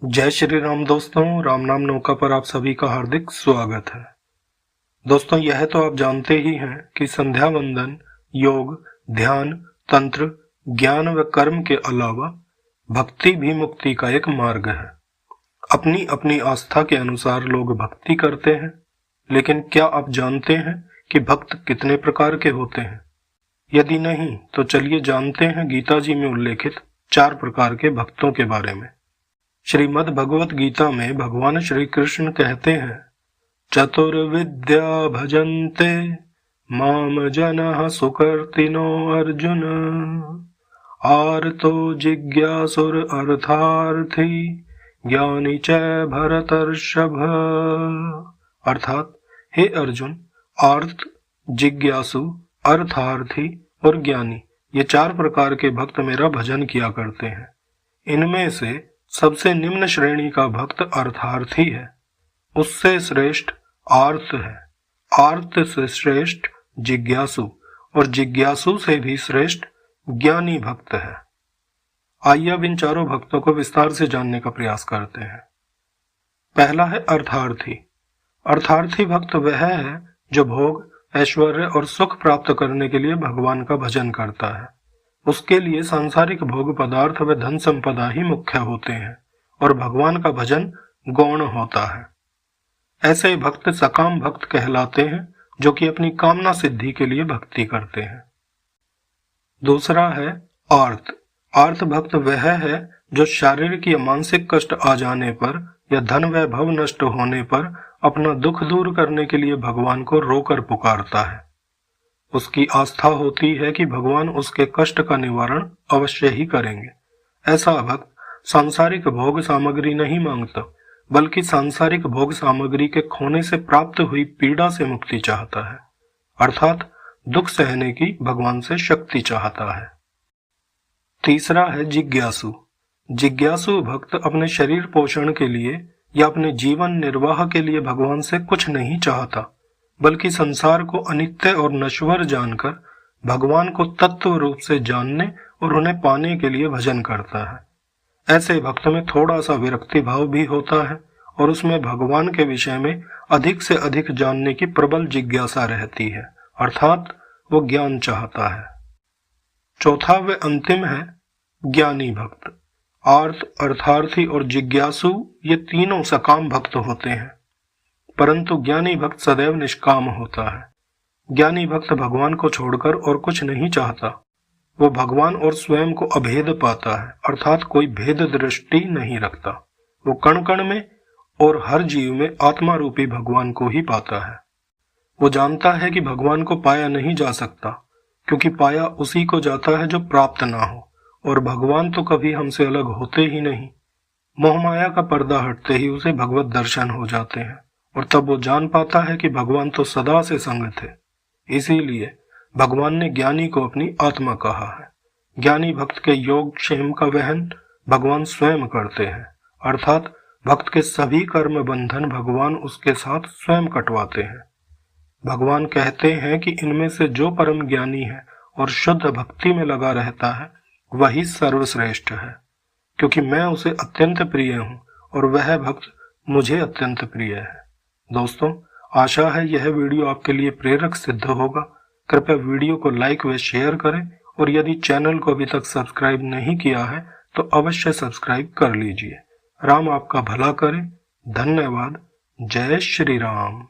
जय श्री राम दोस्तों, राम नाम नौका पर आप सभी का हार्दिक स्वागत है। दोस्तों, यह तो आप जानते ही हैं कि संध्या वंदन योग, ध्यान, तंत्र, ज्ञान व कर्म के अलावा भक्ति भी मुक्ति का एक मार्ग है। अपनी अपनी आस्था के अनुसार लोग भक्ति करते हैं, लेकिन क्या आप जानते हैं कि भक्त कितने प्रकार के होते हैं? यदि नहीं तो चलिए जानते हैं गीता जी में उल्लेखित 4 प्रकार के भक्तों के बारे में। श्रीमद् भगवत गीता में भगवान श्री कृष्ण कहते हैं, चतुर्विद्या भजन्ते माम जनः सुकृतिनो अर्जुन, आर्तो जिज्ञासुर अर्थार्थी ज्ञानी च भरतर्षभ। अर्थात, हे अर्जुन, आर्त, जिज्ञासु, अर्थार्थी और ज्ञानी, ये 4 प्रकार के भक्त मेरा भजन किया करते हैं। इनमें से सबसे निम्न श्रेणी का भक्त अर्थार्थी है, उससे श्रेष्ठ आर्त है, आर्त से श्रेष्ठ जिज्ञासु और जिज्ञासु से भी श्रेष्ठ ज्ञानी भक्त है। आइए अब इन चारों भक्तों को विस्तार से जानने का प्रयास करते हैं। पहला है अर्थार्थी। अर्थार्थी भक्त वह है जो भोग, ऐश्वर्य और सुख प्राप्त करने के लिए भगवान का भजन करता है। उसके लिए सांसारिक भोग पदार्थ व धन संपदा ही मुख्य होते हैं और भगवान का भजन गौण होता है। ऐसे भक्त सकाम भक्त कहलाते हैं, जो कि अपनी कामना सिद्धि के लिए भक्ति करते हैं। दूसरा है आर्त। आर्त भक्त वह है जो शारीरिक या मानसिक कष्ट आ जाने पर या धन वैभव नष्ट होने पर अपना दुख दूर करने के लिए भगवान को रोकर पुकारता है। उसकी आस्था होती है कि भगवान उसके कष्ट का निवारण अवश्य ही करेंगे। ऐसा भक्त सांसारिक भोग सामग्री नहीं मांगता, बल्कि सांसारिक भोग सामग्री के खोने से प्राप्त हुई पीड़ा से मुक्ति चाहता है, अर्थात दुख सहने की भगवान से शक्ति चाहता है। तीसरा है जिज्ञासु। जिज्ञासु भक्त अपने शरीर पोषण के लिए या अपने जीवन निर्वाह के लिए भगवान से कुछ नहीं चाहता, बल्कि संसार को अनित्य और नश्वर जानकर भगवान को तत्व रूप से जानने और उन्हें पाने के लिए भजन करता है। ऐसे भक्त में थोड़ा सा विरक्ति भाव भी होता है और उसमें भगवान के विषय में अधिक से अधिक जानने की प्रबल जिज्ञासा रहती है, अर्थात वो ज्ञान चाहता है। चौथा व अंतिम है ज्ञानी भक्त। आर्त, अर्थार्थी और जिज्ञासु ये तीनों सकाम भक्त होते हैं, परंतु ज्ञानी भक्त सदैव निष्काम होता है। ज्ञानी भक्त भगवान को छोड़कर और कुछ नहीं चाहता। वो भगवान और स्वयं को अभेद पाता है, अर्थात कोई भेद दृष्टि नहीं रखता। वो कण कण में और हर जीव में आत्मा रूपी भगवान को ही पाता है। वो जानता है कि भगवान को पाया नहीं जा सकता, क्योंकि पाया उसी को जाता है जो प्राप्त ना हो, और भगवान तो कभी हमसे अलग होते ही नहीं। मोहमाया का पर्दा हटते ही उसे भगवत दर्शन हो जाते हैं और तब वो जान पाता है कि भगवान तो सदा से संग थे। इसीलिए भगवान ने ज्ञानी को अपनी आत्मा कहा है। ज्ञानी भक्त के योग क्षेम का वहन भगवान स्वयं करते हैं, अर्थात भक्त के सभी कर्म बंधन भगवान उसके साथ स्वयं कटवाते हैं। भगवान कहते हैं कि इनमें से जो परम ज्ञानी है और शुद्ध भक्ति में लगा रहता है, वही सर्वश्रेष्ठ है, क्योंकि मैं उसे अत्यंत प्रिय हूँ और वह भक्त मुझे अत्यंत प्रिय है। दोस्तों, आशा है यह वीडियो आपके लिए प्रेरक सिद्ध होगा। कृपया वीडियो को लाइक व शेयर करें और यदि चैनल को अभी तक सब्सक्राइब नहीं किया है तो अवश्य सब्सक्राइब कर लीजिए। राम आपका भला करे। धन्यवाद। जय श्री राम।